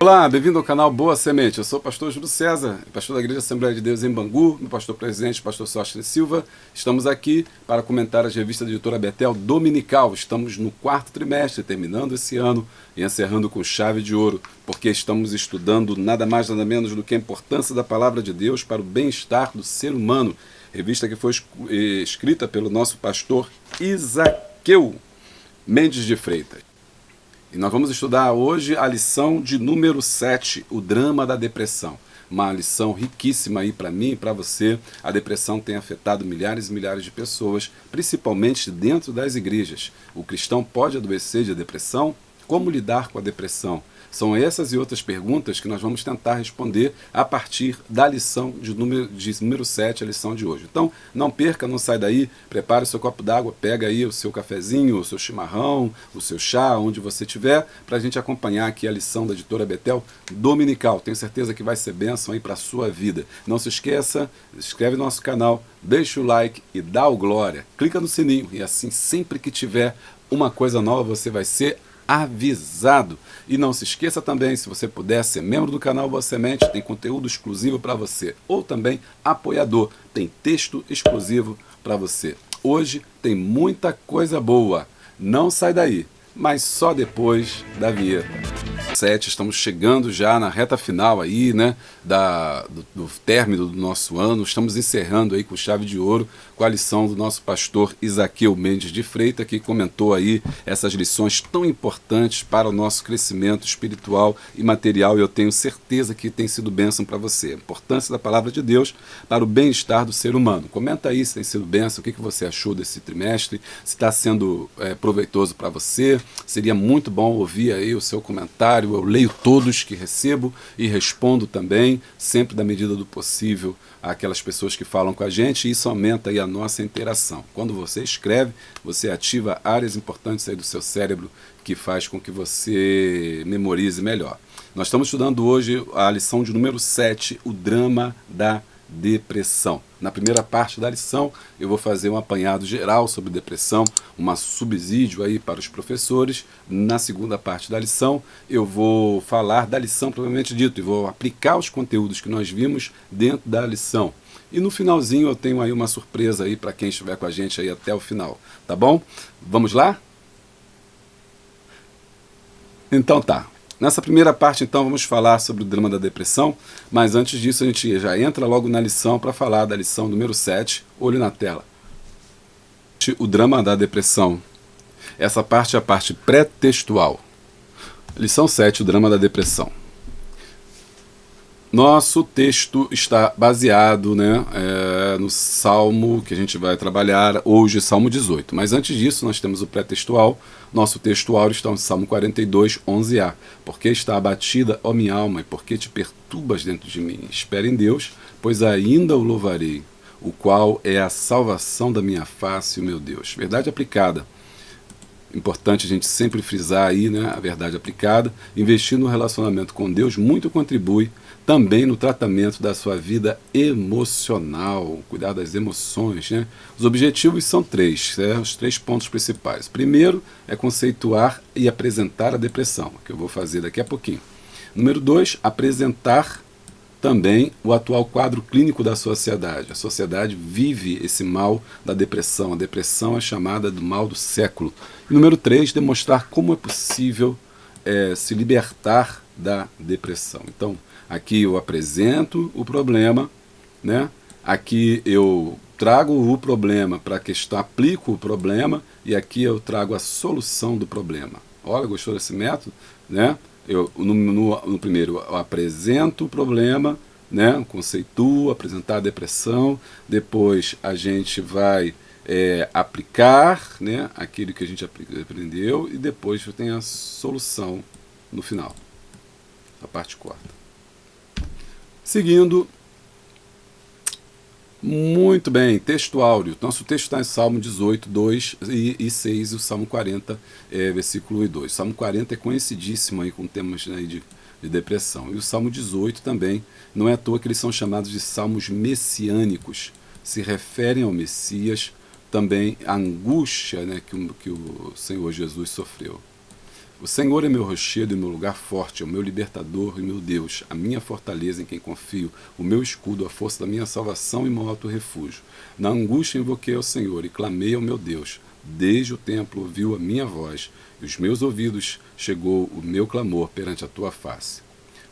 Olá, bem-vindo ao canal Boa Semente. Eu sou o pastor Júlio César, pastor da Igreja Assembleia de Deus em Bangu, meu pastor presidente, pastor Sóstenes Silva. Estamos aqui para comentar as revistas da editora Betel Dominical. Estamos no quarto trimestre, terminando esse ano e encerrando com chave de ouro, porque estamos estudando nada mais nada menos do que a importância da palavra de Deus para o bem-estar do ser humano. Revista que foi escrita pelo nosso pastor Isaqueu Mendes de Freitas. E nós vamos estudar hoje a lição de número 7, o drama da depressão. Uma lição riquíssima aí para mim e para você. A depressão tem afetado milhares e milhares de pessoas, principalmente dentro das igrejas. O cristão pode adoecer de depressão? Como lidar com a depressão? São essas e outras perguntas que nós vamos tentar responder a partir da lição de número 7, a lição de hoje. Então, não perca, não sai daí, prepare o seu copo d'água, pega aí o seu cafezinho, o seu chimarrão, o seu chá, onde você estiver, para a gente acompanhar aqui a lição da editora Betel Dominical. Tenho certeza que vai ser bênção aí para a sua vida. Não se esqueça, se inscreve no nosso canal, deixa o like e dá o glória. Clica no sininho e assim, sempre que tiver uma coisa nova, você vai ser avisado. E não se esqueça também, se você puder ser membro do canal Boa Semente, tem conteúdo exclusivo para você, ou também apoiador, tem texto exclusivo para você. Hoje tem muita coisa boa, não sai daí, mas só depois da vinheta. Estamos chegando já na reta final aí, né, do término do nosso ano. Estamos encerrando aí com chave de ouro com a lição do nosso pastor Isaqueu Mendes de Freitas, que comentou aí essas lições tão importantes para o nosso crescimento espiritual e material. E eu tenho certeza que tem sido bênção para você. A importância da palavra de Deus para o bem-estar do ser humano. Comenta aí se tem sido bênção, o que você achou desse trimestre, se está sendo proveitoso para você. Seria muito bom ouvir aí o seu comentário. Eu leio todos que recebo e respondo também, sempre da medida do possível, àquelas pessoas que falam com a gente, e isso aumenta aí a nossa interação. Quando você escreve, você ativa áreas importantes aí do seu cérebro que faz com que você memorize melhor. Nós estamos estudando hoje a lição de número 7, o drama da depressão. Na primeira parte da lição eu vou fazer um apanhado geral sobre depressão, um subsídio aí para os professores. Na segunda parte da lição eu vou falar da lição propriamente dito e vou aplicar os conteúdos que nós vimos dentro da lição. E no finalzinho eu tenho aí uma surpresa aí para quem estiver com a gente aí até o final, tá bom? Vamos lá? Então tá. Nessa primeira parte, então, vamos falar sobre o drama da depressão, mas antes disso a gente já entra logo na lição para falar da lição número 7, olho na tela. O drama da depressão. Essa parte é a parte pré-textual. Lição 7, o drama da depressão. Nosso texto está baseado, né, no Salmo que a gente vai trabalhar hoje, Salmo 18. Mas antes disso, nós temos o pré-textual. Nosso texto áureo está no Salmo 42, 11a. Porque está abatida, ó minha alma, e porque te perturbas dentro de mim? Espera em Deus, pois ainda o louvarei, o qual é a salvação da minha face, o meu Deus. Verdade aplicada. Importante a gente sempre frisar aí, né, a verdade aplicada. Investir no relacionamento com Deus muito contribui também no tratamento da sua vida emocional, cuidar das emoções, né? Os objetivos são três, os 3 pontos principais. Primeiro é conceituar e apresentar a depressão, que eu vou fazer daqui a pouquinho. Número 2, apresentar também o atual quadro clínico da sociedade. A sociedade vive esse mal da depressão. A depressão é chamada do mal do século. E número 3, demonstrar como é possível se libertar da depressão. Então, aqui eu apresento o problema, né? Aqui eu trago o problema para que aplico o problema, e aqui eu trago a solução do problema. Olha, gostou desse método? Né? No primeiro eu apresento o problema, né? Conceituo, apresentar a depressão, depois a gente vai aplicar, né, aquilo que a gente aprendeu, e depois tem a solução no final, a parte quarta. Seguindo, muito bem, texto áureo. Nosso texto está em Salmo 18, 2 e 6, e o Salmo 40, versículo 1 e 2. Salmo 40 é conhecidíssimo aí com temas, né, de depressão. E o Salmo 18 também, não é à toa que eles são chamados de salmos messiânicos. Se referem ao Messias, também a angústia, né, que o Senhor Jesus sofreu. O Senhor é meu rochedo e meu lugar forte, é o meu libertador e meu Deus, a minha fortaleza em quem confio, o meu escudo, a força da minha salvação e meu alto refúgio. Na angústia invoquei ao Senhor e clamei ao meu Deus. Desde o templo ouviu a minha voz, e os meus ouvidos chegou o meu clamor perante a tua face.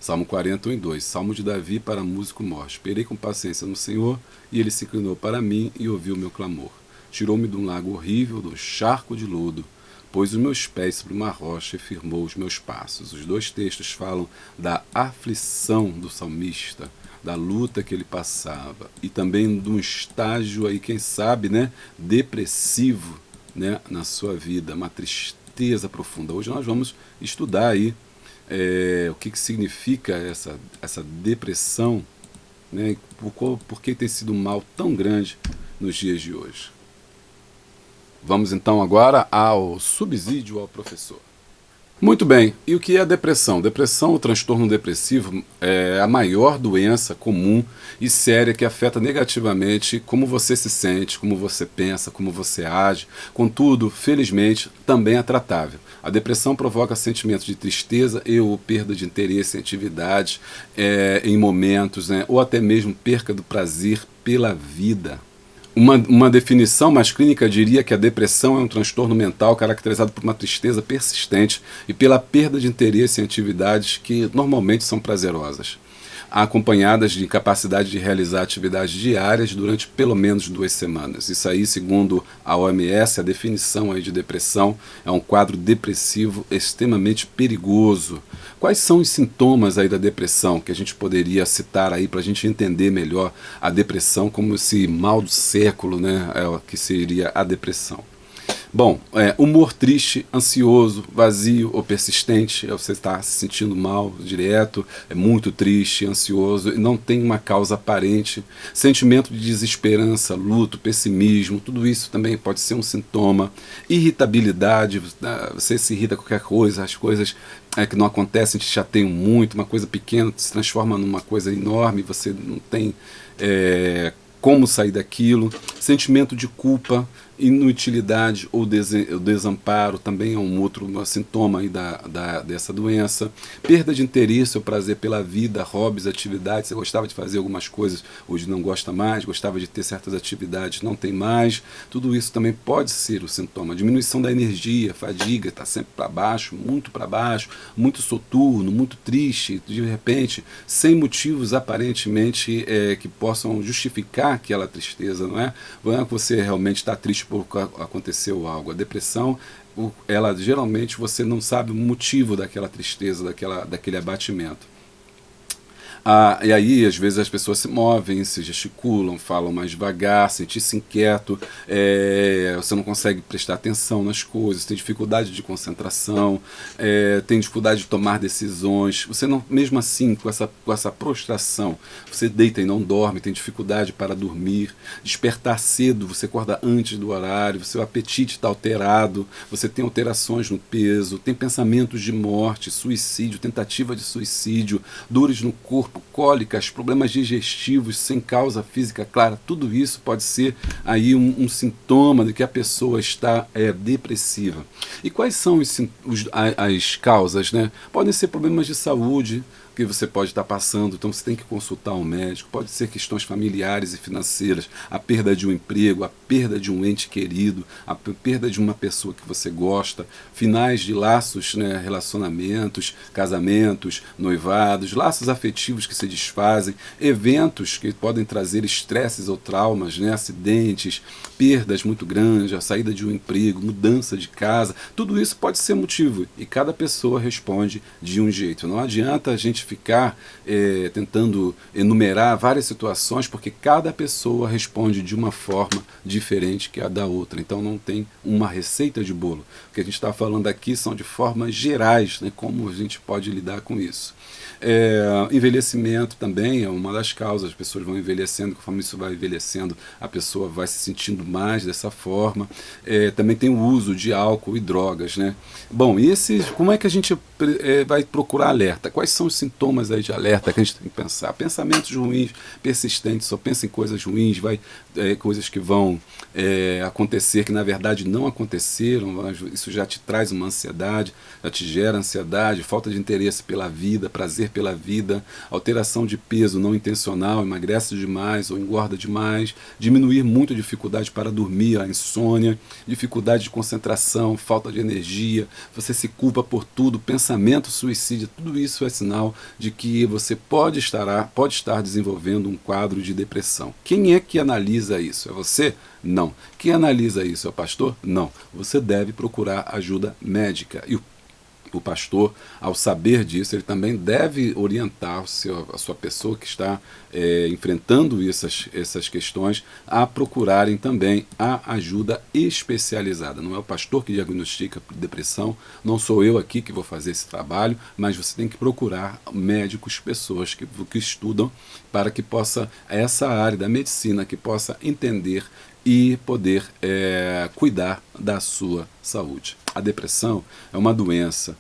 Salmo 41:2, Salmo de Davi para músico mor. Esperei com paciência no Senhor, e ele se inclinou para mim e ouviu meu clamor. Tirou-me de um lago horrível, do charco de lodo, pôs os meus pés sobre uma rocha e firmou os meus passos. Os dois textos falam da aflição do salmista, da luta que ele passava, e também de um estágio aí, quem sabe, né, depressivo, né, na sua vida, uma tristeza profunda. Hoje nós vamos estudar aí o que significa essa depressão, né, por que tem sido um mal tão grande nos dias de hoje. Vamos então agora ao subsídio ao professor. Muito bem, e o que é a depressão? Depressão, o transtorno depressivo, é a maior doença comum e séria que afeta negativamente como você se sente, como você pensa, como você age. Contudo, felizmente, também é tratável. A depressão provoca sentimentos de tristeza e ou perda de interesse em atividades, em momentos, né, ou até mesmo perca do prazer pela vida. Uma definição mais clínica diria que a depressão é um transtorno mental caracterizado por uma tristeza persistente e pela perda de interesse em atividades que normalmente são prazerosas, acompanhadas de incapacidade de realizar atividades diárias durante pelo menos 2 semanas. Isso aí, segundo a OMS, a definição aí de depressão é um quadro depressivo extremamente perigoso. Quais são os sintomas aí da depressão que a gente poderia citar aí para a gente entender melhor a depressão como esse mal do século, né, que seria a depressão? Bom, humor triste, ansioso, vazio ou persistente, você está se sentindo mal direto, é muito triste, ansioso e não tem uma causa aparente, sentimento de desesperança, luto, pessimismo, tudo isso também pode ser um sintoma, irritabilidade, você se irrita com qualquer coisa, as coisas que não acontecem te chateiam muito, uma coisa pequena se transforma numa coisa enorme, você não tem como sair daquilo, sentimento de culpa, inutilidade ou desamparo também é um outro sintoma aí dessa doença, perda de interesse ou prazer pela vida, hobbies, atividades, você gostava de fazer algumas coisas, hoje não gosta mais, gostava de ter certas atividades, não tem mais, tudo isso também pode ser o sintoma, diminuição da energia, fadiga, está sempre para baixo, muito soturno, muito triste, de repente, sem motivos aparentemente que possam justificar aquela tristeza, não é? Não é que você realmente está triste porque aconteceu algo. A depressão, ela geralmente você não sabe o motivo daquela tristeza, daquele abatimento. E aí, às vezes, as pessoas se movem, se gesticulam, falam mais devagar, sentir-se inquieto, você não consegue prestar atenção nas coisas, tem dificuldade de concentração, tem dificuldade de tomar decisões, você não, mesmo assim, com essa prostração, você deita e não dorme, tem dificuldade para dormir, despertar cedo, você acorda antes do horário, seu apetite está alterado, você tem alterações no peso, tem pensamentos de morte, suicídio, tentativa de suicídio, dores no corpo, cólicas, problemas digestivos sem causa física clara, tudo isso pode ser aí um sintoma de que a pessoa está depressiva. E quais são as causas, né? Podem ser problemas de saúde que você pode estar passando, então você tem que consultar um médico, pode ser questões familiares e financeiras, a perda de um emprego, a perda de um ente querido, a perda de uma pessoa que você gosta, finais de laços, né, relacionamentos, casamentos, noivados, laços afetivos que se desfazem, eventos que podem trazer estresses ou traumas, né, acidentes, perdas muito grandes, a saída de um emprego, mudança de casa, tudo isso pode ser motivo e cada pessoa responde de um jeito. Não adianta a gente ficar tentando enumerar várias situações, porque cada pessoa responde de uma forma diferente que a da outra. Então não tem uma receita de bolo. O que a gente está falando aqui são de formas gerais, né, como a gente pode lidar com isso. Envelhecimento envelhecimento também é uma das causas. As pessoas vão envelhecendo, conforme isso vai envelhecendo, a pessoa vai se sentindo mais dessa forma. Também tem o uso de álcool e drogas, né? Bom, e como é que a gente vai procurar alerta? Quais são os sintomas aí de alerta que a gente tem que pensar? Pensamentos ruins, persistentes, só pensa em coisas ruins, coisas que vão acontecer, que na verdade não aconteceram, isso já te traz uma ansiedade, já te gera ansiedade, falta de interesse pela vida, prazer pela vida, alteração de peso não intencional, emagrece demais ou engorda demais, diminuir muito a dificuldade para dormir, a insônia, dificuldade de concentração, falta de energia, você se culpa por tudo, pensamento suicídio, tudo isso é sinal de que você pode estar desenvolvendo um quadro de depressão. Quem é que analisa isso? É você? Não. Quem analisa isso é o pastor? Não. Você deve procurar ajuda médica. E o pastor, ao saber disso, ele também deve orientar a sua pessoa que está enfrentando essas questões a procurarem também a ajuda especializada. Não é o pastor que diagnostica depressão, não sou eu aqui que vou fazer esse trabalho, mas você tem que procurar médicos, pessoas que estudam para que possa, essa área da medicina, que possa entender e poder cuidar da sua saúde. A depressão é uma doença.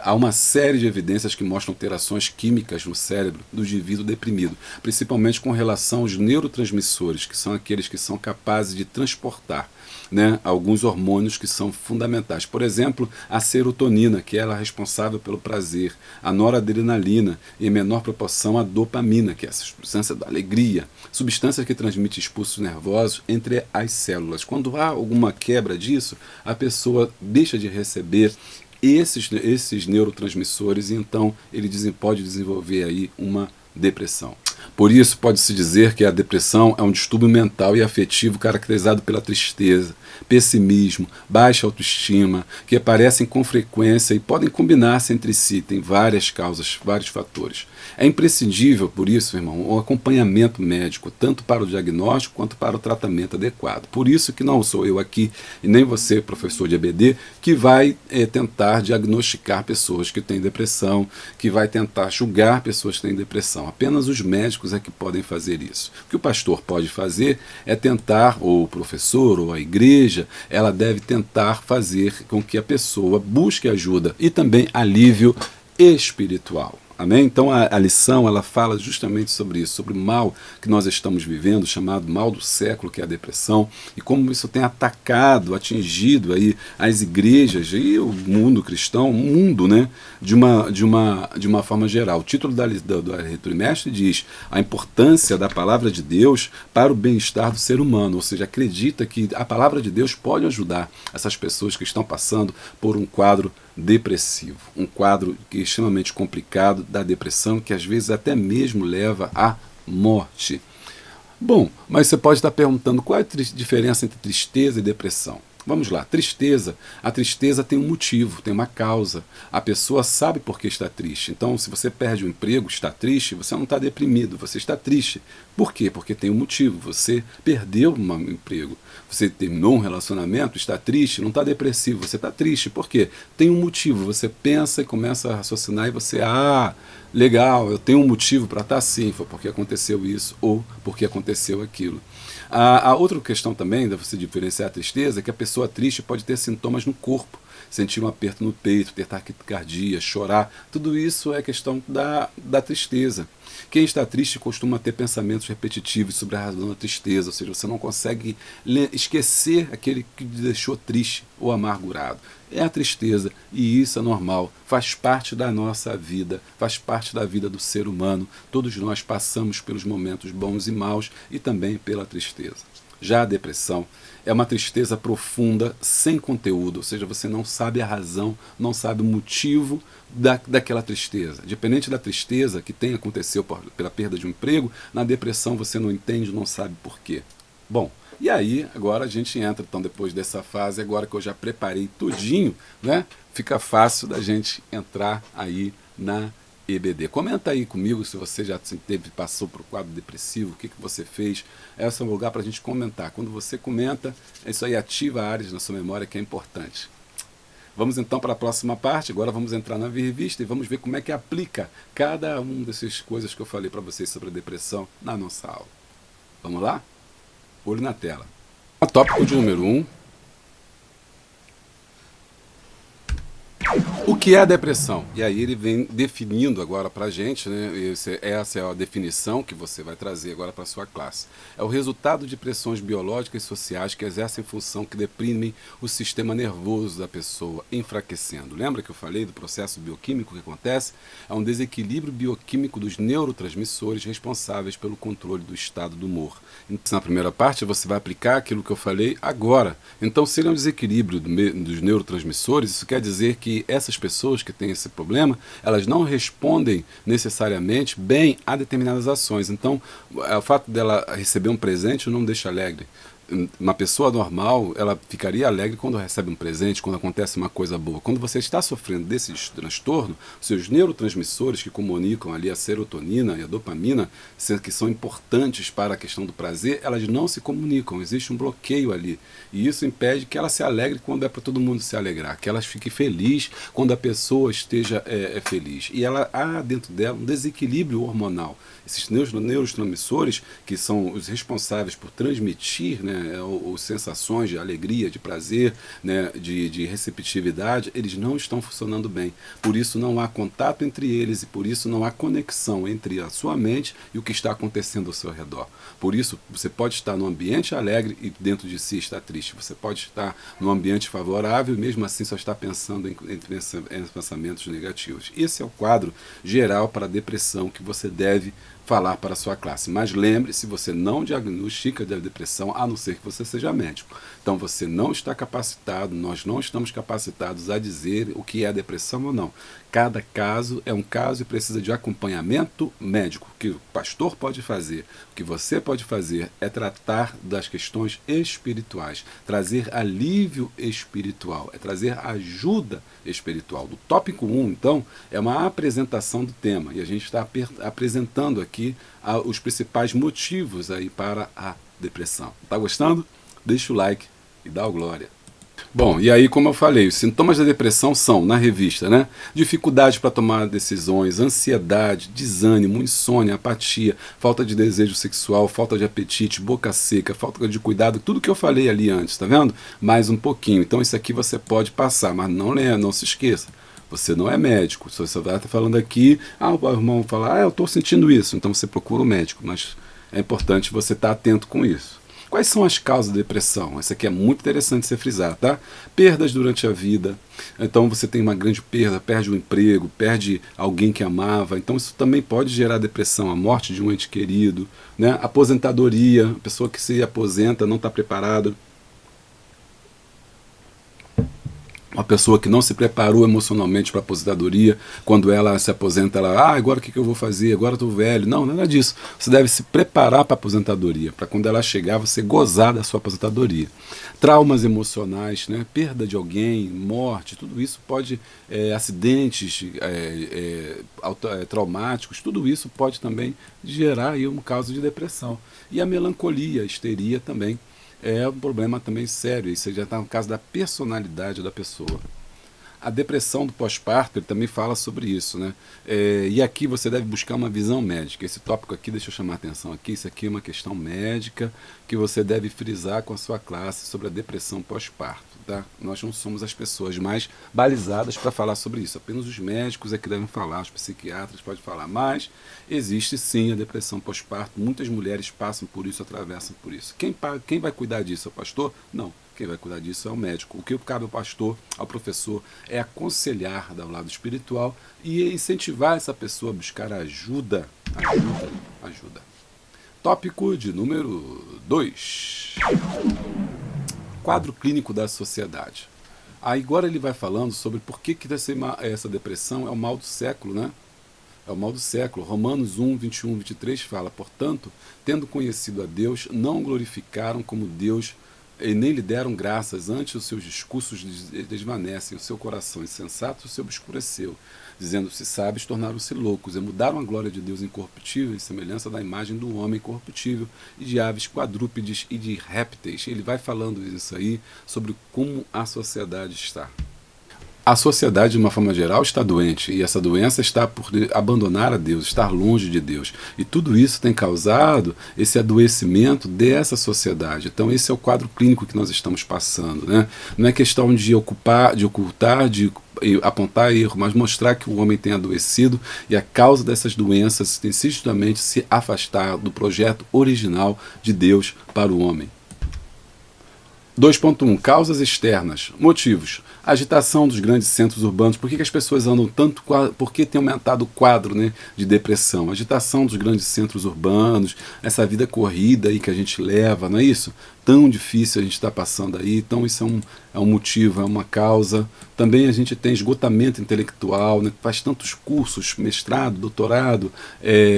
Há uma série de evidências que mostram alterações químicas no cérebro do indivíduo deprimido, principalmente com relação aos neurotransmissores, que são aqueles que são capazes de transportar, né, alguns hormônios que são fundamentais. Por exemplo, a serotonina, que ela é responsável pelo prazer, a noradrenalina e, em menor proporção, a dopamina, que é essa substância da alegria, substâncias que transmitem impulsos nervosos entre as células. Quando há alguma quebra disso, a pessoa deixa de receber esses neurotransmissores e então ele pode desenvolver aí uma depressão. Por isso, pode-se dizer que a depressão é um distúrbio mental e afetivo caracterizado pela tristeza, pessimismo, baixa autoestima, que aparecem com frequência e podem combinar-se entre si, tem várias causas, vários fatores. É imprescindível, por isso, irmão, o acompanhamento médico, tanto para o diagnóstico quanto para o tratamento adequado. Por isso que não sou eu aqui, e nem você, professor de EBD, que vai tentar diagnosticar pessoas que têm depressão, que vai tentar julgar pessoas que têm depressão. Apenas os médicos é que podem fazer isso. O que o pastor pode fazer é tentar, ou o professor, ou a igreja, ela deve tentar fazer com que a pessoa busque ajuda e também alívio espiritual. Amém? Então a lição ela fala justamente sobre isso, sobre o mal que nós estamos vivendo, chamado mal do século, que é a depressão, e como isso tem atacado, atingido aí as igrejas e o mundo cristão, o mundo, né, de uma forma geral. O título do trimestre diz a importância da palavra de Deus para o bem-estar do ser humano, ou seja, acredita que a palavra de Deus pode ajudar essas pessoas que estão passando por um quadro depressivo, um quadro que é extremamente complicado da depressão, que às vezes até mesmo leva à morte. Bom, mas você pode estar perguntando qual é a diferença entre tristeza e depressão. Vamos lá, a tristeza tem um motivo, tem uma causa. A pessoa sabe por que está triste. Então, se você perde um emprego, está triste, você não está deprimido, você está triste. Por quê? Porque tem um motivo. Você perdeu um emprego, você terminou um relacionamento, está triste, não está depressivo, você está triste. Por quê? Tem um motivo. Você pensa e começa a raciocinar e você, legal, eu tenho um motivo para estar assim, foi porque aconteceu isso ou porque aconteceu aquilo. A outra questão também, de você diferenciar a tristeza, é que a pessoa triste pode ter sintomas no corpo, sentir um aperto no peito, ter taquicardia, chorar, tudo isso é questão da tristeza. Quem está triste costuma ter pensamentos repetitivos sobre a razão da tristeza, ou seja, você não consegue esquecer aquele que te deixou triste ou amargurado. É a tristeza, e isso é normal, faz parte da nossa vida, faz parte da vida do ser humano. Todos nós passamos pelos momentos bons e maus e também pela tristeza. Já a depressão é uma tristeza profunda, sem conteúdo, ou seja, você não sabe a razão, não sabe o motivo daquela tristeza. Dependente da tristeza que aconteceu pela perda de um emprego, na depressão você não entende, não sabe por quê. Bom, e aí agora a gente entra, então depois dessa fase, agora que eu já preparei tudinho, né, fica fácil da gente entrar aí na EBD. Comenta aí comigo se você já passou por um quadro depressivo, o que você fez. Esse é um lugar para a gente comentar. Quando você comenta, isso aí ativa áreas na sua memória que é importante. Vamos então para a próxima parte. Agora vamos entrar na revista e vamos ver como é que aplica cada uma dessas coisas que eu falei para vocês sobre a depressão na nossa aula. Vamos lá? Olho na tela. Tópico de número 1. O que é a depressão? E aí ele vem definindo agora para a gente, né? Essa é a definição que você vai trazer agora para a sua classe. É o resultado de pressões biológicas e sociais que exercem função que deprimem o sistema nervoso da pessoa, enfraquecendo. Lembra que eu falei do processo bioquímico que acontece? É um desequilíbrio bioquímico dos neurotransmissores responsáveis pelo controle do estado do humor. Então, na primeira parte, você vai aplicar aquilo que eu falei agora. Então, se ele é um desequilíbrio dos neurotransmissores, isso quer dizer que essas pessoas que têm esse problema, elas não respondem necessariamente bem a determinadas ações. Então, o fato dela receber um presente não deixa alegre. Uma pessoa normal, ela ficaria alegre quando recebe um presente, quando acontece uma coisa boa. Quando você está sofrendo desse transtorno, seus neurotransmissores que comunicam ali a serotonina e a dopamina, que são importantes para a questão do prazer, elas não se comunicam, existe um bloqueio ali. E isso impede que ela se alegre quando é para todo mundo se alegrar, que ela fique feliz quando a pessoa esteja feliz. E ela há dentro dela um desequilíbrio hormonal. Esses neurotransmissores, que são os responsáveis por transmitir, né, as sensações de alegria, de prazer, né, de receptividade, eles não estão funcionando bem. Por isso não há contato entre eles e por isso não há conexão entre a sua mente e o que está acontecendo ao seu redor. Por isso você pode estar num ambiente alegre e dentro de si está triste. Você pode estar num ambiente favorável e mesmo assim só está pensando em pensamentos negativos. Esse é o quadro geral para a depressão que você deve falar para a sua classe. Mas lembre-se, você não diagnostica a depressão a não ser que você seja médico. Então você não está capacitado, nós não estamos capacitados a dizer o que é a depressão ou não. Cada caso é um caso e precisa de acompanhamento médico. O que o pastor pode fazer, o que você pode fazer é tratar das questões espirituais, trazer alívio espiritual, é trazer ajuda espiritual. Do tópico 1, então, é uma apresentação do tema e a gente está apresentando aqui os principais motivos aí para a depressão. Tá gostando? Deixa o like e dá o glória. Bom, e aí, como eu falei, os sintomas da depressão são, na revista, né? Dificuldade para tomar decisões, ansiedade, desânimo, insônia, apatia, falta de desejo sexual, falta de apetite, boca seca, falta de cuidado, tudo que eu falei ali antes, tá vendo? Mais um pouquinho. Então isso aqui você pode passar, mas não se esqueça. Você não é médico. Se você vai estar falando aqui, o irmão fala, eu estou sentindo isso, então você procura o médico, mas é importante você estar atento com isso. Quais são as causas da depressão? Essa aqui é muito interessante você frisar, tá? Perdas durante a vida. Então você tem uma grande perda, perde o emprego, perde alguém que amava. Então isso também pode gerar depressão, a morte de um ente querido, né? Aposentadoria, a pessoa que se aposenta não está preparada. Uma pessoa que não se preparou emocionalmente para a aposentadoria, quando ela se aposenta, ela, agora o que eu vou fazer? Agora eu estou velho. Não, nada disso. Você deve se preparar para a aposentadoria, para quando ela chegar, você gozar da sua aposentadoria. Traumas emocionais, né? Perda de alguém, morte, tudo isso pode, acidentes traumáticos, tudo isso pode também gerar aí um caso de depressão. E a melancolia, a histeria também. É um problema também sério, isso já está no caso da personalidade da pessoa. A depressão do pós-parto, ele também fala sobre isso, né? E aqui você deve buscar uma visão médica. Esse tópico aqui, deixa eu chamar a atenção aqui, isso aqui é uma questão médica que você deve frisar com a sua classe sobre a depressão pós-parto, tá? Nós não somos as pessoas mais balizadas para falar sobre isso, apenas os médicos é que devem falar, os psiquiatras podem falar, mas existe sim a depressão pós-parto, muitas mulheres passam por isso, atravessam por isso. Quem vai cuidar disso? É o pastor? Não. Quem vai cuidar disso é o médico. O que cabe ao pastor, ao professor, é aconselhar do lado espiritual e incentivar essa pessoa a buscar ajuda. Ajuda. Tópico de número 2. Quadro clínico da sociedade. Aí agora ele vai falando sobre por que essa depressão é o mal do século, né? É o mal do século. Romanos 1, 21, 23 fala, portanto, tendo conhecido a Deus, não o glorificaram como Deus e nem lhe deram graças, antes os seus discursos desvanecem, o seu coração insensato se obscureceu, dizendo-se sábios, tornaram-se loucos, e mudaram a glória de Deus incorruptível, em semelhança da imagem do homem corruptível, e de aves quadrúpedes e de répteis. Ele vai falando isso aí, sobre como a sociedade está. A sociedade, de uma forma geral, está doente, e essa doença está por abandonar a Deus, estar longe de Deus. E tudo isso tem causado esse adoecimento dessa sociedade. Então esse é o quadro clínico que nós estamos passando, né? Não é questão de ocultar, de apontar erro, mas mostrar que o homem tem adoecido, e a causa dessas doenças tem sido justamente se afastar do projeto original de Deus para o homem. 2.1. Causas externas. Motivos. Agitação dos grandes centros urbanos. Por que as pessoas andam tanto? Por que tem aumentado o quadro, né, de depressão? Agitação dos grandes centros urbanos, essa vida corrida aí que a gente leva, não é isso? Tão difícil a gente está passando aí. Então isso é um motivo, é uma causa. Também a gente tem esgotamento intelectual, né, faz tantos cursos, mestrado, doutorado,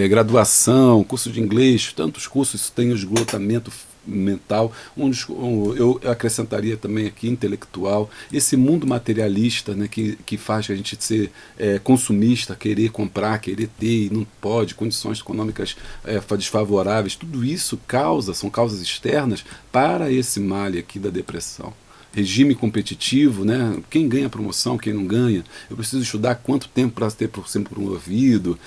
graduação, curso de inglês, tantos cursos, isso tem um esgotamento mental, eu acrescentaria também aqui intelectual, esse mundo materialista, né, que faz a gente ser consumista, querer comprar, querer ter e não pode, condições econômicas desfavoráveis, tudo isso são causas externas para esse mal aqui da depressão. Regime competitivo, né? Quem ganha promoção, quem não ganha, eu preciso estudar quanto tempo para ser promovido,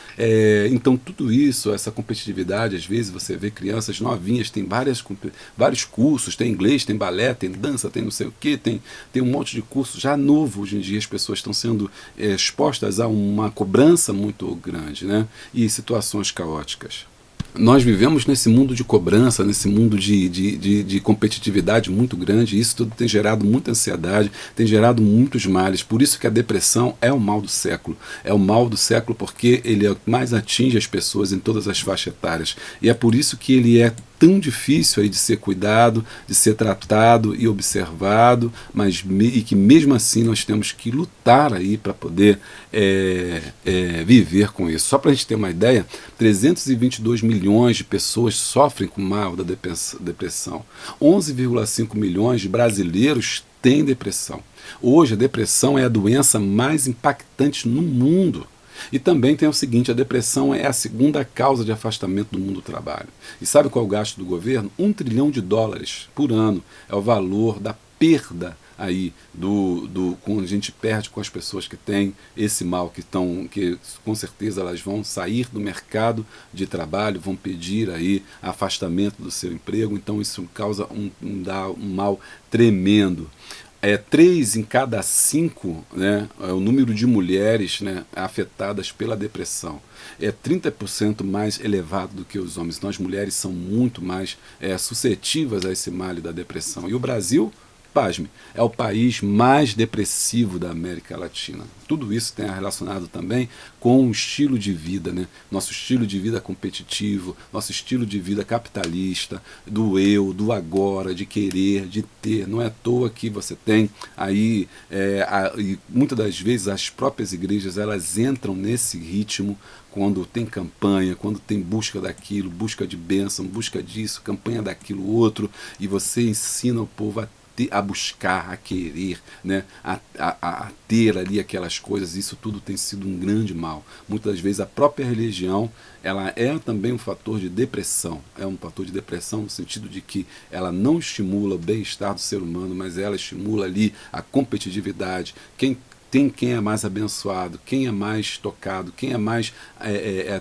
então tudo isso, essa competitividade, às vezes você vê crianças novinhas, tem vários cursos, tem inglês, tem balé, tem dança, tem não sei o que, tem um monte de cursos, já novo hoje em dia as pessoas estão sendo expostas a uma cobrança muito grande, né? E situações caóticas. Nós vivemos nesse mundo de cobrança, nesse mundo de competitividade muito grande, e isso tudo tem gerado muita ansiedade, tem gerado muitos males. Por isso que a depressão é o mal do século. É o mal do século porque ele mais atinge as pessoas em todas as faixas etárias. E é por isso que ele é tão difícil aí de ser cuidado, de ser tratado e observado, e que mesmo assim nós temos que lutar aí para poder viver com isso. Só para a gente ter uma ideia, 322 milhões de pessoas sofrem com o mal da depressão. 11,5 milhões de brasileiros têm depressão. Hoje a depressão é a doença mais impactante no mundo. E também tem o seguinte, a depressão é a segunda causa de afastamento do mundo do trabalho. E sabe qual é o gasto do governo? $1 trilhão por ano é o valor da perda aí quando a gente perde com as pessoas que têm esse mal, que com certeza elas vão sair do mercado de trabalho, vão pedir aí afastamento do seu emprego, então isso causa um mal tremendo. 3 em cada 5, né, é o número de mulheres, né, afetadas pela depressão. É 30% mais elevado do que os homens. Então as mulheres são muito mais suscetíveis a esse mal da depressão. E o Brasil, pasme, é o país mais depressivo da América Latina. Tudo isso tem relacionado também com o estilo de vida, né? Nosso estilo de vida competitivo, nosso estilo de vida capitalista, do eu, do agora, de querer, de ter. Não é à toa que você tem aí, e muitas das vezes as próprias igrejas, elas entram nesse ritmo quando tem campanha, quando tem busca daquilo, busca de bênção, busca disso, campanha daquilo outro, e você ensina o povo a buscar, a querer, né, a ter ali aquelas coisas. Isso tudo tem sido um grande mal. Muitas vezes a própria religião, ela é também um fator de depressão. É um fator de depressão no sentido de que ela não estimula o bem-estar do ser humano, mas ela estimula ali a competitividade. Quem é mais abençoado, quem é mais tocado, quem é mais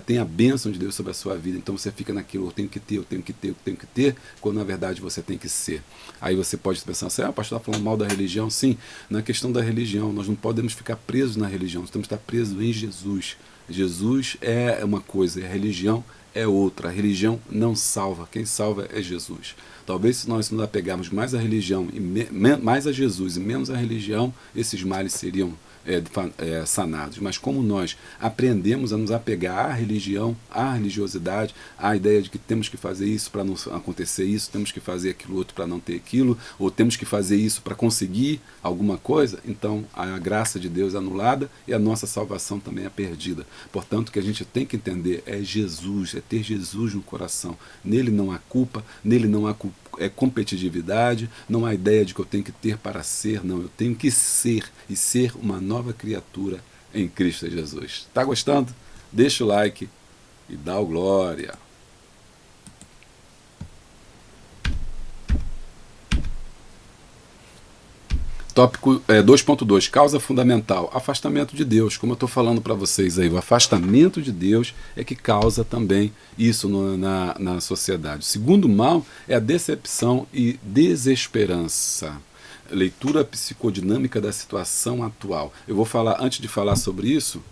tem a bênção de Deus sobre a sua vida. Então você fica naquilo, eu tenho que ter, eu tenho que ter, eu tenho que ter, quando na verdade você tem que ser. Aí você pode pensar assim, o pastor está falando mal da religião. Sim, na questão da religião, nós não podemos ficar presos na religião, nós temos que estar presos em Jesus. Jesus é uma coisa, a religião é outra. A religião não salva, quem salva é Jesus. Talvez se nós nos apegarmos mais à religião, mais a Jesus e menos à religião, esses males seriam sanados. Mas como nós aprendemos a nos apegar à religião, à religiosidade, à ideia de que temos que fazer isso para não acontecer isso, temos que fazer aquilo outro para não ter aquilo, ou temos que fazer isso para conseguir alguma coisa, então a graça de Deus é anulada e a nossa salvação também é perdida. Portanto, o que a gente tem que entender é Jesus, é ter Jesus no coração. Nele não há culpa, nele não há competitividade, não há ideia de que eu tenho que ter para ser, não, eu tenho que ser, e ser uma nova criatura em Cristo Jesus. Tá gostando? Deixa o like e dá o glória. Tópico 2.2, causa fundamental, afastamento de Deus. Como eu estou falando para vocês aí, o afastamento de Deus é que causa também isso na sociedade. O segundo mal é a decepção e desesperança. Leitura psicodinâmica da situação atual. Eu vou falar, antes de falar sobre isso,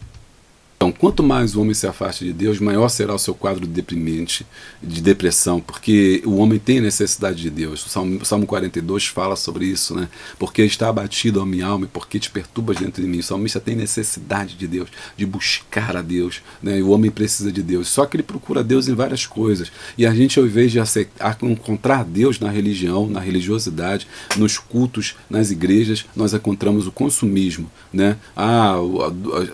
então, quanto mais o homem se afasta de Deus, maior será o seu quadro deprimente, de depressão, porque o homem tem necessidade de Deus. O Salmo 42 fala sobre isso, né? Porque está abatido a minha alma e porque te perturbas dentro de mim. O salmista tem necessidade de Deus, de buscar a Deus, né? E o homem precisa de Deus. Só que ele procura Deus em várias coisas. E a gente, ao invés de aceitar, encontrar Deus na religião, na religiosidade, nos cultos, nas igrejas, nós encontramos o consumismo, né? A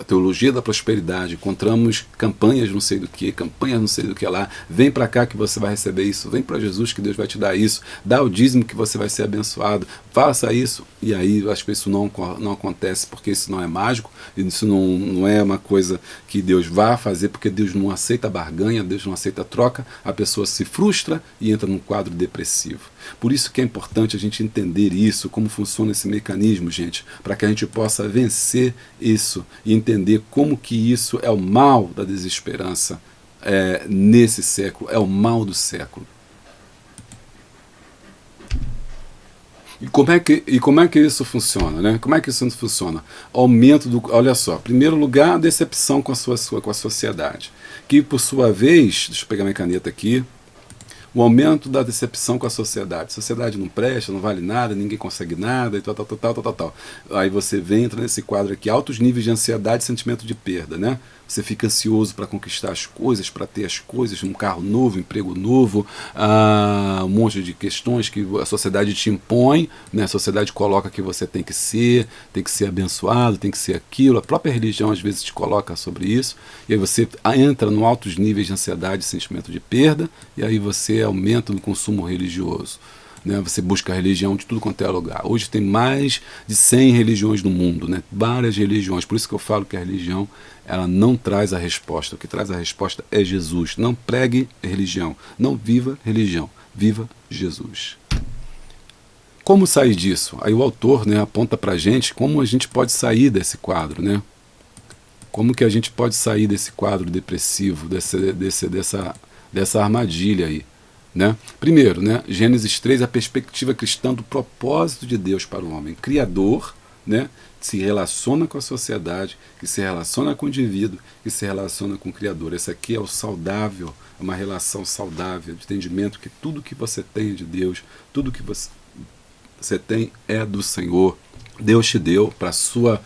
teologia da prosperidade. Encontramos campanhas não sei do que, campanhas não sei do que lá, vem para cá que você vai receber isso, vem para Jesus que Deus vai te dar isso, dá o dízimo que você vai ser abençoado, faça isso, e aí acho que isso não acontece, porque isso não é mágico, isso não é uma coisa que Deus vá fazer, porque Deus não aceita barganha, Deus não aceita troca, a pessoa se frustra e entra num quadro depressivo. Por isso que é importante a gente entender isso, como funciona esse mecanismo, gente, para que a gente possa vencer isso e entender como que isso é o mal da desesperança nesse século, é o mal do século. E como é que isso funciona, né? Como é que isso funciona? Aumento do... Olha só, em primeiro lugar, a decepção com a sociedade, que por sua vez, deixa eu pegar minha caneta aqui, o aumento da decepção com a sociedade. A sociedade não presta, não vale nada, ninguém consegue nada, e tal. Aí você entra nesse quadro aqui, altos níveis de ansiedade e sentimento de perda, né? Você fica ansioso para conquistar as coisas, para ter as coisas, um carro novo, um emprego novo, um monte de questões que a sociedade te impõe, né? A sociedade coloca que você tem que ser abençoado, tem que ser aquilo. A própria religião às vezes te coloca sobre isso, e aí você entra no altos níveis de ansiedade e sentimento de perda, e aí você aumenta no consumo religioso. Né, você busca religião de tudo quanto é lugar. Hoje tem mais de 100 religiões no mundo, né, várias religiões. Por isso que eu falo que a religião ela não traz a resposta. O que traz a resposta é Jesus. Não pregue religião, não viva religião, viva Jesus. Como sair disso? Aí o autor, né, aponta para a gente como a gente pode sair desse quadro, né? Como que a gente pode sair desse quadro depressivo, dessa armadilha aí. Né? Primeiro, né, Gênesis 3, a perspectiva cristã do propósito de Deus para o homem. Criador, né, se relaciona com a sociedade, que se relaciona com o indivíduo, que se relaciona com o Criador. Esse aqui é o saudável, é uma relação saudável, de entendimento que tudo que você tem é de Deus, tudo que você tem é do Senhor. Deus te deu para sua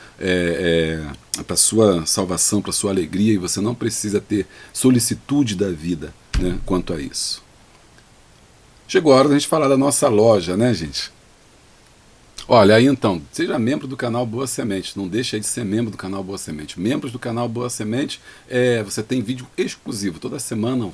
salvação, para sua alegria, e você não precisa ter solicitude da vida, né, quanto a isso. Chegou a hora da gente falar da nossa loja, né, gente? Olha, aí então, seja membro do canal Boa Semente, não deixe aí de ser membro do canal Boa Semente. Membros do canal Boa Semente, você tem vídeo exclusivo, toda semana,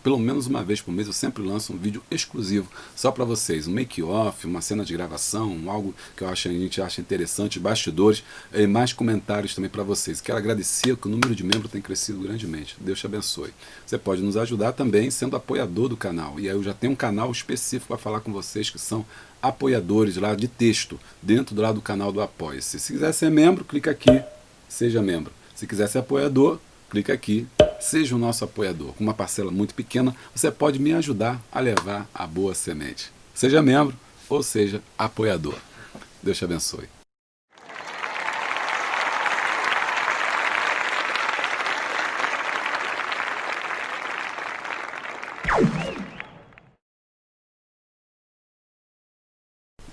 pelo menos uma vez por mês, eu sempre lanço um vídeo exclusivo só para vocês, um make-off, uma cena de gravação, algo que a gente acha interessante, bastidores, e mais comentários também para vocês. Quero agradecer que o número de membros tem crescido grandemente, Deus te abençoe. Você pode nos ajudar também sendo apoiador do canal, e aí eu já tenho um canal específico para falar com vocês que são apoiadores lá de texto, dentro do canal do Apoia-se. Se quiser ser membro, clica aqui, seja membro. Se quiser ser apoiador, clica aqui, seja o nosso apoiador. Com uma parcela muito pequena, você pode me ajudar a levar a Boa Semente. Seja membro ou seja apoiador. Deus te abençoe.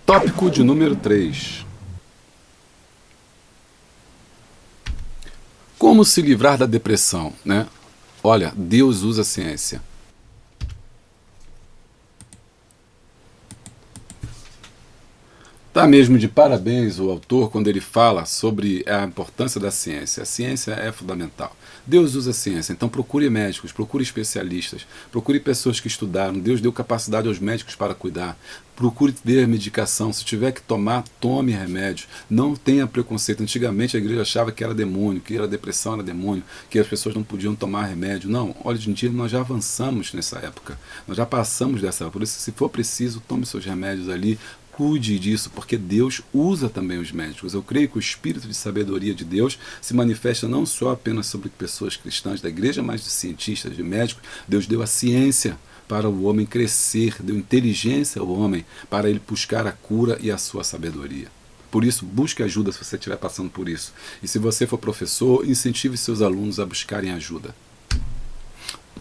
Tópico de número 3. Como se livrar da depressão, né? Olha, Deus usa a ciência. Tá mesmo de parabéns o autor quando ele fala sobre a importância da ciência. A ciência é fundamental. Deus usa a ciência, então procure médicos, procure especialistas, procure pessoas que estudaram. Deus deu capacidade aos médicos para cuidar. Procure ter medicação, se tiver que tomar, tome remédio. Não tenha preconceito. Antigamente a igreja achava que era demônio, que a depressão era demônio, que as pessoas não podiam tomar remédio. Não, hoje em dia nós já avançamos nessa época. Nós já passamos dessa época. Por isso, se for preciso, tome seus remédios ali, cuide disso, porque Deus usa também os médicos. Eu creio que o espírito de sabedoria de Deus se manifesta não só apenas sobre pessoas cristãs da igreja, mas de cientistas, de médicos. Deus deu a ciência para o homem crescer, deu inteligência ao homem para ele buscar a cura e a sua sabedoria. Por isso, busque ajuda se você estiver passando por isso. E se você for professor, incentive seus alunos a buscarem ajuda.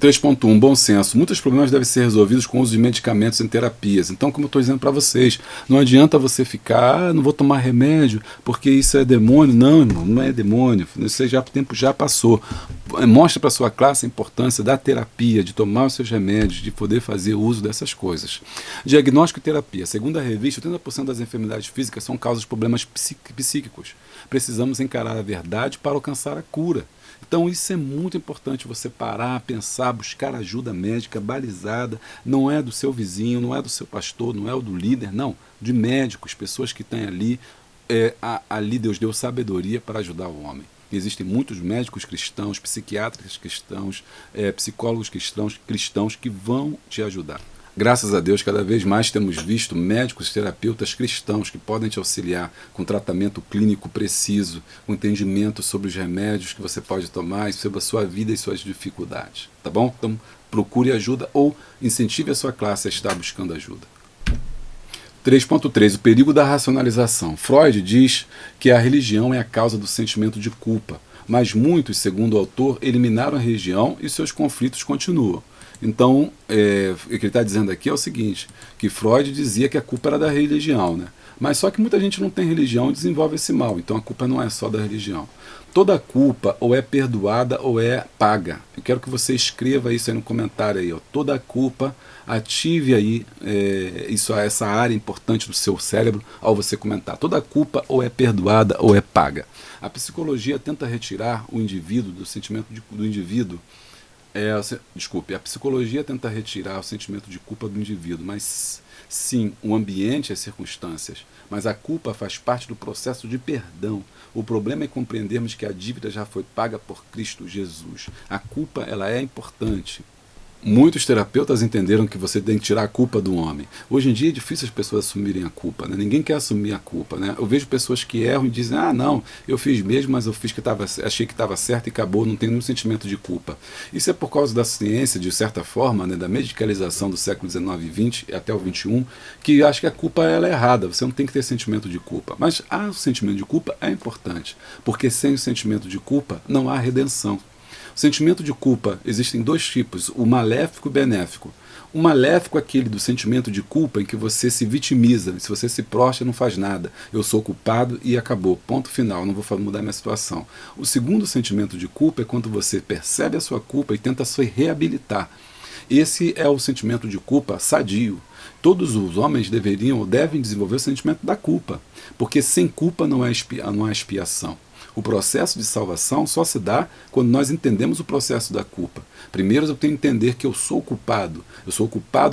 3.1. Bom senso. Muitos problemas devem ser resolvidos com o uso de medicamentos em terapias. Então, como eu estou dizendo para vocês, não adianta você ficar, não vou tomar remédio porque isso é demônio. Não, irmão, não é demônio. Isso já, o tempo já passou. Mostre para a sua classe a importância da terapia, de tomar os seus remédios, de poder fazer uso dessas coisas. Diagnóstico e terapia. Segundo a revista, 80% das enfermidades físicas são causas de problemas psíquicos. Precisamos encarar a verdade para alcançar a cura. Então isso é muito importante, você parar, pensar, buscar ajuda médica balizada, não é do seu vizinho, não é do seu pastor, não é o do líder, não, de médicos, pessoas que têm ali, ali Deus deu sabedoria para ajudar o homem. Existem muitos médicos cristãos, psiquiatras cristãos, psicólogos cristãos que vão te ajudar. Graças a Deus, cada vez mais temos visto médicos, terapeutas cristãos que podem te auxiliar com tratamento clínico preciso, com entendimento sobre os remédios que você pode tomar e sobre a sua vida e suas dificuldades. Tá bom? Então, procure ajuda ou incentive a sua classe a estar buscando ajuda. 3.3. O perigo da racionalização. Freud diz que a religião é a causa do sentimento de culpa, mas muitos, segundo o autor, eliminaram a religião e seus conflitos continuam. Então, o que ele está dizendo aqui é o seguinte, que Freud dizia que a culpa era da religião, né? Mas só que muita gente não tem religião e desenvolve esse mal, então a culpa não é só da religião. Toda culpa ou é perdoada ou é paga. Eu quero que você escreva isso aí no comentário aí, ó. Toda culpa, ative aí essa área importante do seu cérebro ao você comentar. Toda culpa ou é perdoada ou é paga. A psicologia tenta retirar o indivíduo do sentimento do indivíduo. A psicologia tenta retirar o sentimento de culpa do indivíduo, mas sim, o ambiente e as circunstâncias. Mas a culpa faz parte do processo de perdão. O problema é compreendermos que a dívida já foi paga por Cristo Jesus. A culpa, ela é importante. Muitos terapeutas entenderam que você tem que tirar a culpa do homem. Hoje em dia é difícil as pessoas assumirem a culpa, né? Ninguém quer assumir a culpa, né? Eu vejo pessoas que erram e dizem, não, eu fiz mesmo, mas eu fiz achei que estava certo e acabou, não tenho nenhum sentimento de culpa. Isso é por causa da ciência, de certa forma, né, da medicalização do século XIX e XX até o XXI, que acha que a culpa ela é errada, você não tem que ter sentimento de culpa. Mas o sentimento de culpa é importante, porque sem o sentimento de culpa não há redenção. O sentimento de culpa, existem dois tipos, o maléfico e o benéfico. O maléfico é aquele do sentimento de culpa em que você se vitimiza, se você se prostra não faz nada, eu sou culpado e acabou, ponto final, não vou mudar minha situação. O segundo sentimento de culpa é quando você percebe a sua culpa e tenta se reabilitar. Esse é o sentimento de culpa sadio. Todos os homens deveriam ou devem desenvolver o sentimento da culpa, porque sem culpa não há expiação. O processo de salvação só se dá quando nós entendemos o processo da culpa. Primeiro eu tenho que entender que eu sou culpado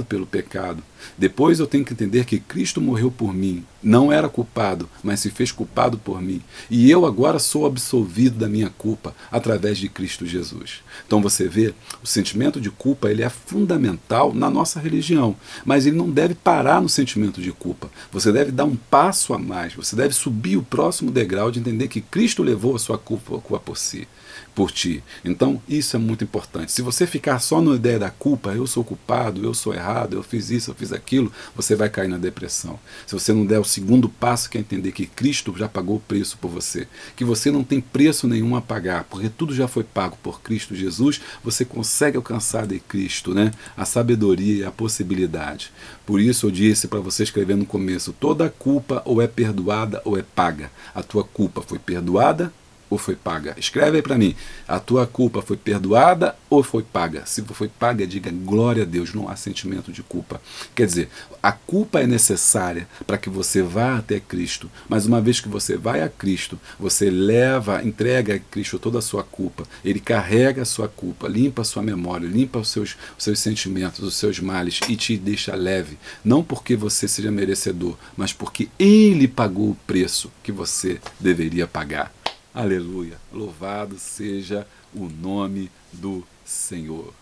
pelo pecado. Depois eu tenho que entender que Cristo morreu por mim, não era culpado, mas se fez culpado por mim. E eu agora sou absolvido da minha culpa através de Cristo Jesus. Então você vê, o sentimento de culpa ele é fundamental na nossa religião, mas ele não deve parar no sentimento de culpa. Você deve dar um passo a mais, você deve subir o próximo degrau de entender que Cristo levou a sua culpa por ti. Então, isso é muito importante. Se você ficar só na ideia da culpa, eu sou culpado, eu sou errado, eu fiz isso, eu fiz aquilo, você vai cair na depressão. Se você não der o segundo passo, que é entender que Cristo já pagou o preço por você, que você não tem preço nenhum a pagar, porque tudo já foi pago por Cristo Jesus, você consegue alcançar de Cristo, né? A sabedoria e a possibilidade. Por isso eu disse para você escrever no começo, toda culpa ou é perdoada ou é paga. A tua culpa foi perdoada ou foi paga? Escreve aí para mim, a tua culpa foi perdoada ou foi paga? Se foi paga, diga glória a Deus, não há sentimento de culpa. Quer dizer, a culpa é necessária para que você vá até Cristo, mas uma vez que você vai a Cristo, você entrega a Cristo toda a sua culpa, Ele carrega a sua culpa, limpa a sua memória, limpa os seus sentimentos, os seus males e te deixa leve, não porque você seja merecedor, mas porque Ele pagou o preço que você deveria pagar. Aleluia, louvado seja o nome do Senhor.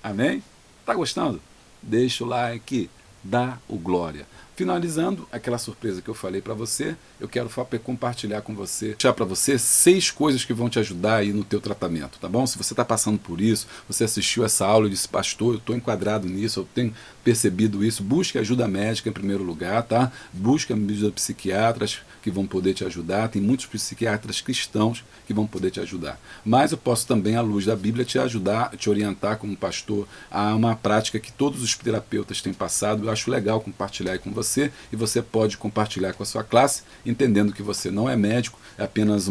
Amém? Tá gostando? Deixa o like, dá o glória. Finalizando, aquela surpresa que eu falei para você, eu quero compartilhar com você, deixar para você 6 coisas que vão te ajudar aí no teu tratamento, tá bom? Se você está passando por isso, você assistiu essa aula e disse, pastor, eu estou enquadrado nisso, eu tenho percebido isso, busque ajuda médica em primeiro lugar, tá? Busque ajuda de psiquiatras que vão poder te ajudar, tem muitos psiquiatras cristãos que vão poder te ajudar. Mas eu posso também, à luz da Bíblia, te ajudar, te orientar como pastor a uma prática que todos os terapeutas têm passado. Eu acho legal compartilhar aí com você, e você pode compartilhar com a sua classe, entendendo que você não é médico, é apenas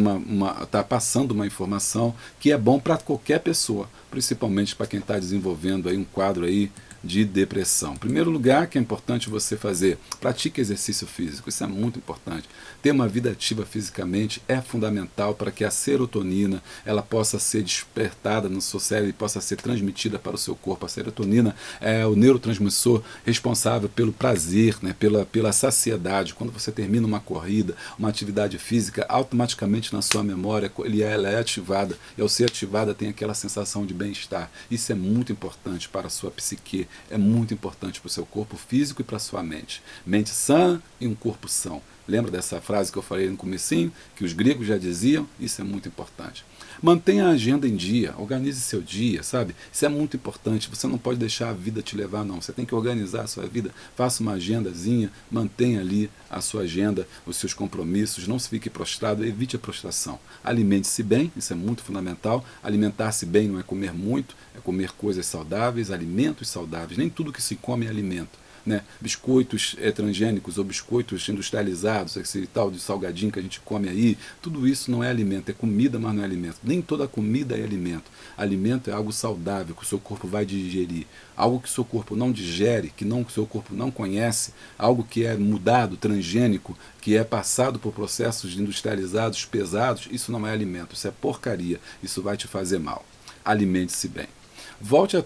está passando uma informação que é bom para qualquer pessoa, principalmente para quem está desenvolvendo aí um quadro aí de depressão. Em primeiro lugar, que é importante você fazer, pratique exercício físico, isso é muito importante. Ter uma vida ativa fisicamente é fundamental para que a serotonina ela possa ser despertada no seu cérebro e possa ser transmitida para o seu corpo. A serotonina é o neurotransmissor responsável pelo prazer, né, pela saciedade. Quando você termina uma corrida, uma atividade física, automaticamente na sua memória ela é ativada, e ao ser ativada tem aquela sensação de bem-estar. Isso é muito importante para a sua psique, é muito importante para o seu corpo físico e para a sua mente. Mente sã e um corpo são. Lembra dessa frase que eu falei no comecinho, que os gregos já diziam? Isso é muito importante. Mantenha a agenda em dia, organize seu dia, sabe? Isso é muito importante, você não pode deixar a vida te levar, não. Você tem que organizar a sua vida, faça uma agendazinha, mantenha ali a sua agenda, os seus compromissos, não se fique prostrado, evite a prostração. Alimente-se bem, isso é muito fundamental. Alimentar-se bem não é comer muito, é comer coisas saudáveis, alimentos saudáveis. Nem tudo que se come é alimento. Né? Biscoitos transgênicos ou biscoitos industrializados, esse tal de salgadinho que a gente come aí, tudo isso não é alimento, é comida, mas não é alimento. Nem toda comida é alimento. Alimento é algo saudável que o seu corpo vai digerir. Algo que o seu corpo não digere, que o seu corpo não conhece, algo que é mudado, transgênico, que é passado por processos industrializados pesados, isso não é alimento, isso é porcaria, isso vai te fazer mal. Alimente-se bem. Volte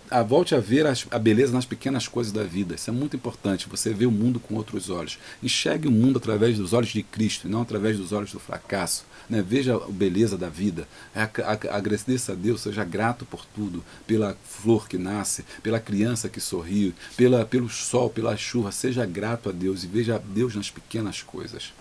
a ver a beleza nas pequenas coisas da vida. Isso é muito importante. Você vê o mundo com outros olhos. Enxergue o mundo através dos olhos de Cristo e não através dos olhos do fracasso. Né? Veja a beleza da vida. Agradeça a Deus, seja grato por tudo. Pela flor que nasce, pela criança que sorri, pelo sol, pela chuva. Seja grato a Deus e veja Deus nas pequenas coisas.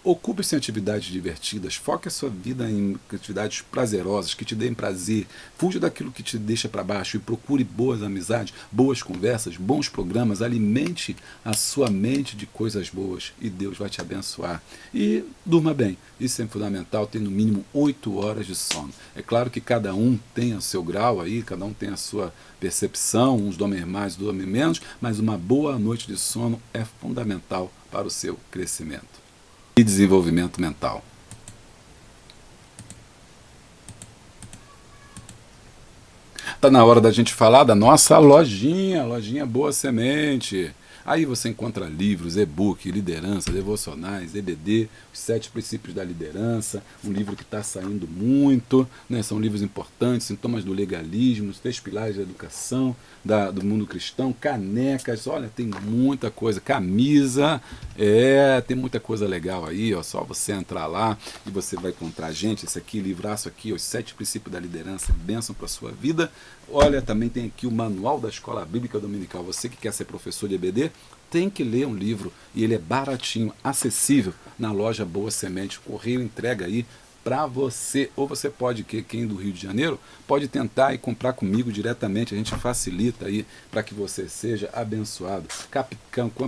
Ocupe-se em atividades divertidas, foque a sua vida em atividades prazerosas, que te deem prazer, fuja daquilo que te deixa para baixo e procure boas amizades, boas conversas, bons programas, alimente a sua mente de coisas boas e Deus vai te abençoar. E durma bem, isso é fundamental, ter no mínimo 8 horas de sono. É claro que cada um tem o seu grau aí, cada um tem a sua percepção, uns dormem mais, dormem menos, mas uma boa noite de sono é fundamental para o seu crescimento e desenvolvimento mental. Está na hora da gente falar da nossa lojinha Boa Semente. Aí você encontra livros, e-book, liderança, devocionais, EBD, os 7 princípios da liderança, um livro que está saindo muito, né? São livros importantes, sintomas do legalismo, os 3 pilares da educação, do mundo cristão, canecas, olha, tem muita coisa, camisa, tem muita coisa legal aí, ó, só você entrar lá e você vai encontrar, gente, esse aqui, livraço aqui, os 7 princípios da liderança, bênção para a sua vida. Olha, também tem aqui o Manual da Escola Bíblica Dominical. Você que quer ser professor de EBD, tem que ler um livro e ele é baratinho, acessível na loja Boa Semente. O correio entrega aí para você, ou você pode, quem do Rio de Janeiro, pode tentar e comprar comigo diretamente, a gente facilita aí para que você seja abençoado.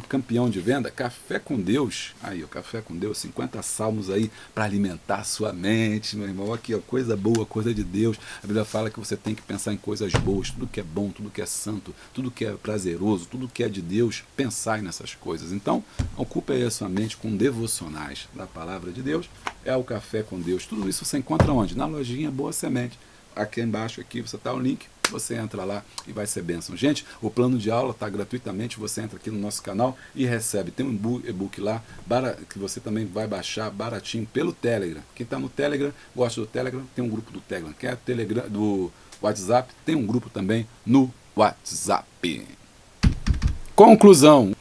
Campeão de venda, Café com Deus, aí o Café com Deus, 50 salmos aí para alimentar a sua mente, meu irmão, aqui ó, coisa boa, coisa de Deus. A Bíblia fala que você tem que pensar em coisas boas, tudo que é bom, tudo que é santo, tudo que é prazeroso, tudo que é de Deus, pensar nessas coisas. Então, ocupe aí a sua mente com devocionais da Palavra de Deus, é o Café com Deus. Tudo isso você encontra onde? Na lojinha Boa Semente. Aqui embaixo, aqui você está o link, você entra lá e vai ser bênção. Gente, o plano de aula está gratuitamente, você entra aqui no nosso canal e recebe. Tem um e-book lá, que você também vai baixar baratinho pelo Telegram. Quem está no Telegram, gosta do Telegram, tem um grupo do Telegram. Quer Telegram do WhatsApp, tem um grupo também no WhatsApp. Conclusão.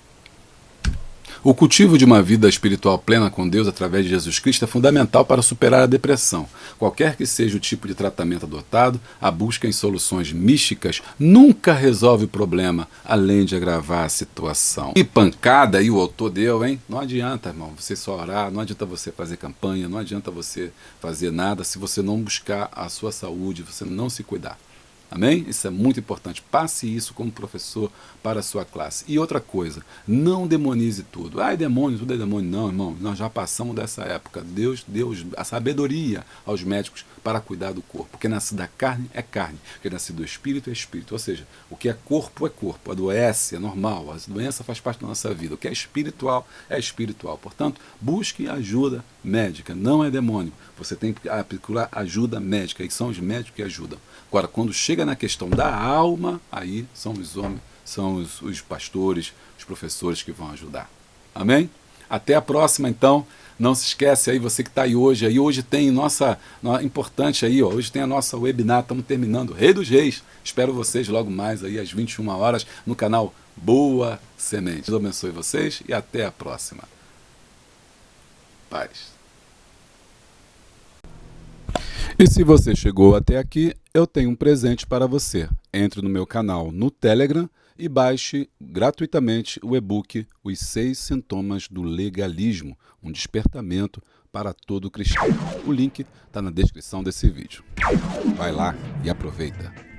O cultivo de uma vida espiritual plena com Deus através de Jesus Cristo é fundamental para superar a depressão. Qualquer que seja o tipo de tratamento adotado, a busca em soluções místicas nunca resolve o problema, além de agravar a situação. E pancada aí o autor deu, hein? Não adianta, irmão, você só orar, não adianta você fazer campanha, não adianta você fazer nada se você não buscar a sua saúde, você não se cuidar. Amém? Isso é muito importante. Passe isso como professor para a sua classe. E outra coisa, não demonize tudo. Ah, é demônio, tudo é demônio. Não, irmão, nós já passamos dessa época. Deus deu a sabedoria aos médicos para cuidar do corpo. O que nasce da carne é carne. O que nasce do espírito é espírito. Ou seja, o que é corpo é corpo. Adoece, é normal. A doença faz parte da nossa vida. O que é espiritual é espiritual. Portanto, busque ajuda médica. Não é demônio. Você tem que procurar ajuda médica. E são os médicos que ajudam. Agora, quando chega na questão da alma, aí são os homens, são os pastores, os professores que vão ajudar. Amém? Até a próxima, então. Não se esquece aí, você que está aí hoje tem importante aí, ó, hoje tem a nossa webinar, estamos terminando, Rei dos Reis. Espero vocês logo mais aí às 21 horas no canal Boa Semente. Deus abençoe vocês e até a próxima. Paz. E se você chegou até aqui, eu tenho um presente para você. Entre no meu canal no Telegram e baixe gratuitamente o e-book Os 6 Sintomas do Legalismo, um despertamento para todo cristão. O link está na descrição desse vídeo. Vai lá e aproveita.